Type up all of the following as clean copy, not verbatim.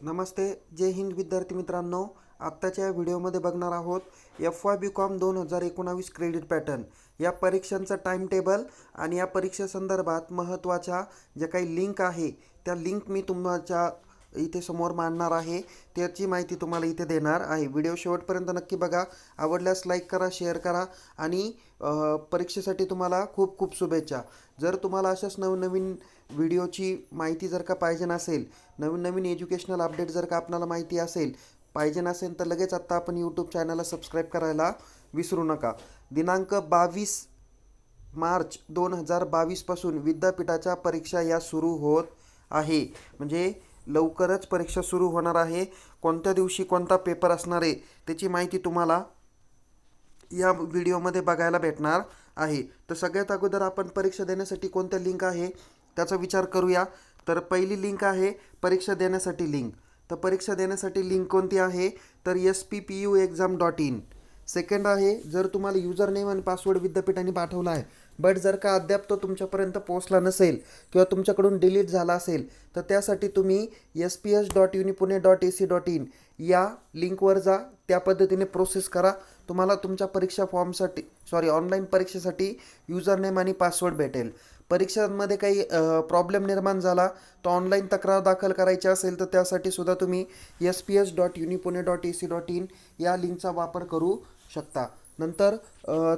नमस्ते. जय हिंद विद्यार्थी मित्रांनो. आत्ताच्या या व्हिडिओमध्ये बघणार आहोत FY BCom 2019 क्रेडिट पॅटर्न या परीक्षांचं टाइम टेबल आणि या परीक्षेसंदर्भात महत्त्वाच्या ज्या काही लिंक आहे त्या लिंक मी तुमच्या इथे समोर मांडणार आहे. त्याची माहिती तुम्हाला इथे देणार आहे. व्हिडिओ शेवटपर्यंत नक्की बघा. आवडल्यास लाईक करा, शेअर करा आणि परीक्षेसाठी तुम्हाला खूप खूप शुभेच्छा. जर तुम्हाला अशाच नवनवीन व्हिडिओची माहिती जर का पाहिजे नसेल, नवीन नवीन एज्युकेशनल अपडेट जर का आपल्याला माहिती पाहिजे नसेल तर लगेच आत्ता आपण यूट्यूब चॅनलला सबस्क्राईब करायला विसरू नका. दिनांक 22 मार्च 2022 पासून विद्यापीठाच्या परीक्षा या सुरू होत आहे. म्हणजे लवकरच परीक्षा सुरू होणार आहे. कोणत्या दिवशी कोणता पेपर असणार आहे त्याची माहिती तुम्हाला या व्हिडिओमध्ये बघायला भेटणार आहे. तर सगळ्यात अगोदर आपण परीक्षा देण्यासाठी कोणत्या लिंक आहे त्याचा विचार करूया. तर पहिली लिंक आहे परीक्षा देण्यासाठी लिंक. तर परीक्षा देण्यासाठी लिंक कोणती आहे तर sppuexam.in. सेकंड आहे, जर तुम्हाला युजर नेम आणि पासवर्ड विद्यापीठाने पाठवला आहे बट जर का अद्याप तो तुमच्यापर्यंत पोहोचला नसेल किंवा तुमच्याकडून डिलीट झाला असेल तर त्यासाठी तुम्ही sps.unipune.ac.in या लिंकवर जा. त्या पद्धतीने प्रोसेस करा. तुम्हाला तुमच्या परीक्षा फॉर्मसाठी ऑनलाईन परीक्षेसाठी युजर नेम आणि पासवर्ड भेटेल. परीक्षांमध्ये काही प्रॉब्लेम निर्माण झाला तर ऑनलाईन तक्रार दाखल करायची असेल तर त्यासाठी सुद्धा तुम्ही sps.unipune.ac.in या लिंकचा वापर करू शकता. नंतर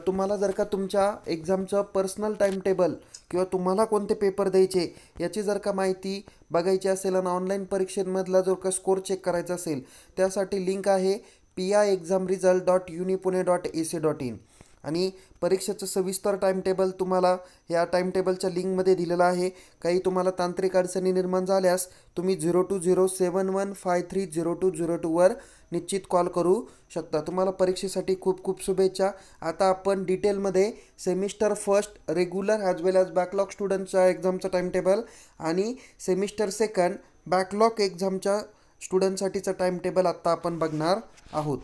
तुम्हाला जर का तुमच्या एक्झामचं पर्सनल टाईम टेबल किंवा तुम्हाला कोणते पेपर द्यायचे याची जर का माहिती बघायची असेल आणि ऑनलाईन परीक्षेमधला जर का स्कोर चेक करायचा असेल त्यासाठी लिंक आहे piexamresult.unipune.ac.in. आणि परीक्षेचं सविस्तर टाईम टेबल तुम्हाला या टाईम टेबलच्या लिंकमध्ये दिलेलं आहे. काही तुम्हाला तांत्रिक अडचणी निर्माण झाल्यास तुम्ही 020715302022 निश्चित कॉल करू शकता. तुम्हाला परीक्षेसाठी खूप खूप शुभेच्छा. आता आपण डिटेलमध्ये semester first regular as well as backlog स्टुडंटच्या एक्झामचं टाईम टेबल आणि सेमिस्टर सेकंड बॅकलॉग एक्झामच्या स्टुडंटसाठीचं टाईम टेबल आत्ता आपण बघणार आहोत.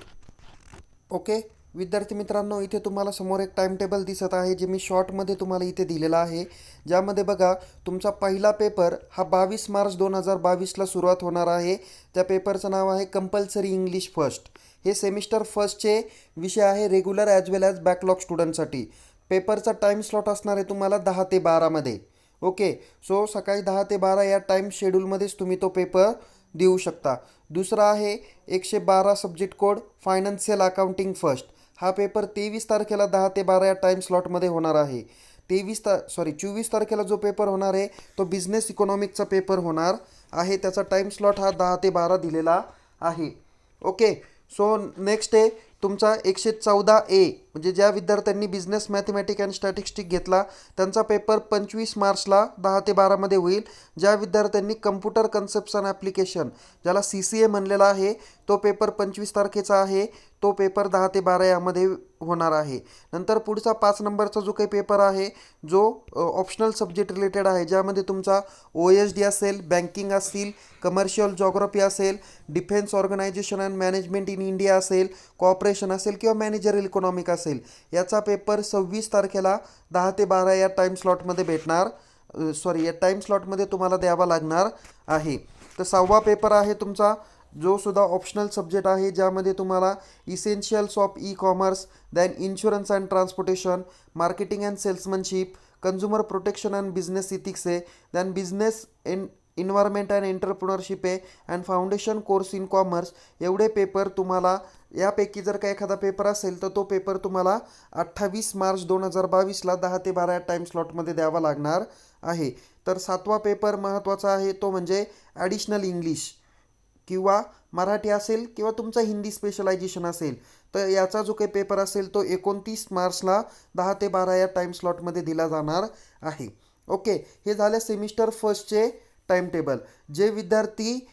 ओके विद्यार्थी मित्रांनो, इथे तुम्हाला समोर एक टाईम टेबल दिसत आहे जे मी शॉर्टमध्ये तुम्हाला इथे दिलेला आहे. ज्यामध्ये बघा तुमचा पहिला पेपर हा 22 मार्च 2022ला सुरुवात होणार आहे. त्या पेपरचं नाव आहे कंपल्सरी इंग्लिश फर्स्ट. हे सेमिस्टर फर्स्टचे विषय आहे regular as well as backlog स्टुडंटसाठी. पेपरचा टाईम स्लॉट असणार आहे तुम्हाला 10 ते 12मध्ये. ओके, सो सकाळी 10 ते 12 या टाईम शेड्यूलमध्येच तुम्ही तो पेपर देऊ शकता. दुसरा आहे 112 subject code financial accounting first. हा पेपर 23 तारखेला 10 ते 12 या टाईम स्लॉटमध्ये होणार आहे. 24 तारखेला जो पेपर होणार आहे तो बिझनेस इकॉनॉमिकचा पेपर होणार आहे. त्याचा टाईम स्लॉट हा 10 ते 12 दिलेला आहे. ओके, सो नेक्स्ट आहे तुमचा 114A, म्हणजे ज्या विद्यार्थ्यांनी बिझनेस मॅथमॅटिक अँड स्टॅटिस्टिक घेतला त्यांचा पेपर 25 मार्चला 10 ते 12मध्ये होईल. ज्या विद्यार्थ्यांनी कम्प्युटर कन्सेप्ट्स अँड ॲप्लिकेशन ज्याला CCA म्हणलेला आहे तो पेपर 25 तारखेचा आहे. तो पेपर 10 ते 12 यामध्ये होणार आहे. नंतर पुढचा 5 नंबरचा जो काही पेपर आहे जो ऑप्शनल सब्जेक्ट रिलेटेड आहे, ज्यामध्ये तुमचा OSD असेल, बँकिंग असेल, कमर्शियल जॉग्राफी असेल, defence organisation and management in India असेल, कॉपरेशन असेल किंवा मॅनेजरियल इकॉनॉमिक असेल, याचा पेपर 26 तारखेला 10 ते 12 या टाईम स्लॉटमध्ये भेटणार. या टाईम स्लॉटमध्ये तुम्हाला द्यावा लागणार आहे. तर 6वा पेपर आहे तुमचा जो सुद्धा ऑप्शनल सब्जेक्ट आहे, ज्यामध्ये तुम्हाला essentials of e commerce, then insurance and transportation, marketing and salesmanship, consumer protection and business ethics आहे, then business environment and entrepreneurship आहे, and foundation course in commerce. एवढे पेपर तुम्हाला यापैकी जर का एखादा पेपर असेल तर तो पेपर तुम्हाला 28 मार्च 2022ला 10 ते 12 या टाईम स्लॉटमध्ये द्यावा लागणार आहे. तर 7वा पेपर महत्त्वाचा आहे तो म्हणजे ॲडिशनल इंग्लिश किंवा मराठी असेल किंवा तुमचा हिंदी स्पेशलायझेशन असेल तर याचा जो काही पेपर असेल तो 29 मार्चला 10 ते 12 या टाईम स्लॉटमध्ये दिला जाणार आहे. ओके, हे झाले सेमिस्टर फर्स्टचे टाईम टेबल. जे विद्यार्थी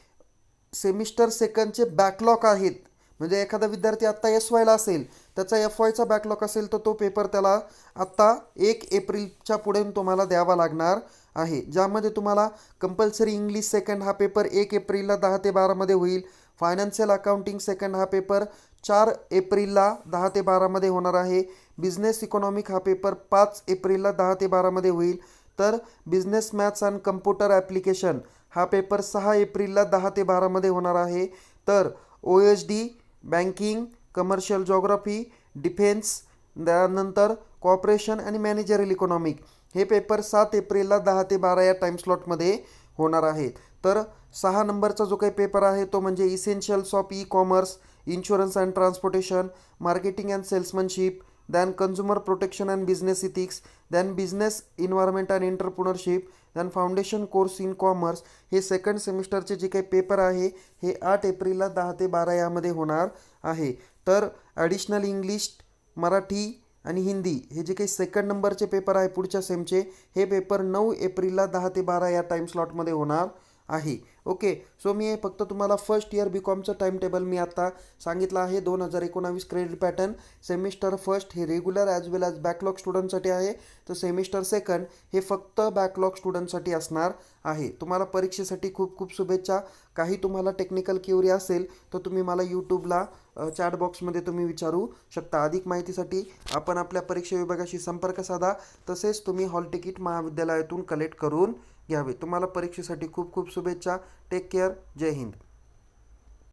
सेमिस्टर सेकंडचे बॅकलॉग आहेत, म्हणजे एखादा विद्यार्थी आत्ता SYला असेल, त्याचा FYचा बॅकलॉग असेल तर तो पेपर त्याला आत्ता 1 एप्रिलच्या पुढे तुम्हाला द्यावा लागणार आहे. ज्यामध्ये तुम्हाला कंपल्सरी इंग्लिश सेकंड हा पेपर 1 एप्रिलला 10 ते 12मध्ये होईल. फायनान्शियल अकाउंटिंग सेकंड हा पेपर 4 एप्रिलला 10 ते 12मध्ये होणार आहे. बिझनेस इकॉनॉमिक हा पेपर 5 एप्रिलला 10 ते 12मध्ये होईल. तर business maths and computer application हा पेपर 6 एप्रिलला 10 ते 12मध्ये होणार आहे. तर OSD, banking, commercial geography, defence, त्यानंतर कॉपरेशन आणि मॅनेजरल इकॉनॉमिक हे पेपर 7 एप्रिलला 10 ते 12 या टाईम स्लॉटमध्ये होणार आहेत. तर 6 नंबरचा जो काही पेपर आहे तो म्हणजे essentials of e commerce, insurance and transportation, marketing and salesmanship, then consumer protection and business ethics, then business environment and entrepreneurship, then foundation course in commerce हे सेकंड सेमिस्टरचे जे काही पेपर आहे हे 8 एप्रिलला 10 ते 12 यामध्ये होणार आहे. तर ॲडिशनल इंग्लिश, मराठी आणि हिंदी हे जे काही सेकंड नंबरचे पेपर आहे पुढच्या सेमचे हे पेपर 9 एप्रिलला 10 ते 12 या टाईम स्लॉटमध्ये होणार आहे. ओके, सो मी हे फक्त तुम्हाला फर्स्ट इयर BComचं टाईम टेबल मी आता सांगितलं आहे. 2019 क्रेडिट पॅटर्न. सेमिस्टर फर्स्ट हे regular as well as backlog स्टुडंटसाठी आहे. तर सेमिस्टर सेकंड हे फक्त बॅकलॉग स्टुडंटसाठी असणार आहे. तुम्हाला परीक्षेसाठी खूप खूप शुभेच्छा. काही तुम्हाला टेक्निकल क्युरी असेल तर तुम्ही मला यूट्यूबला चॅट बॉक्समध्ये तुम्ही विचारू शकता. अधिक माहितीसाठी आपण आपल्या परीक्षा विभागाशी संपर्क साधा. तसेच तुम्ही हॉल तिकीट महाविद्यालयातून कलेक्ट करून घ्यावे. तुम्हाला परीक्षेसाठी खूप खूप शुभेच्छा. Take care. जय हिंद.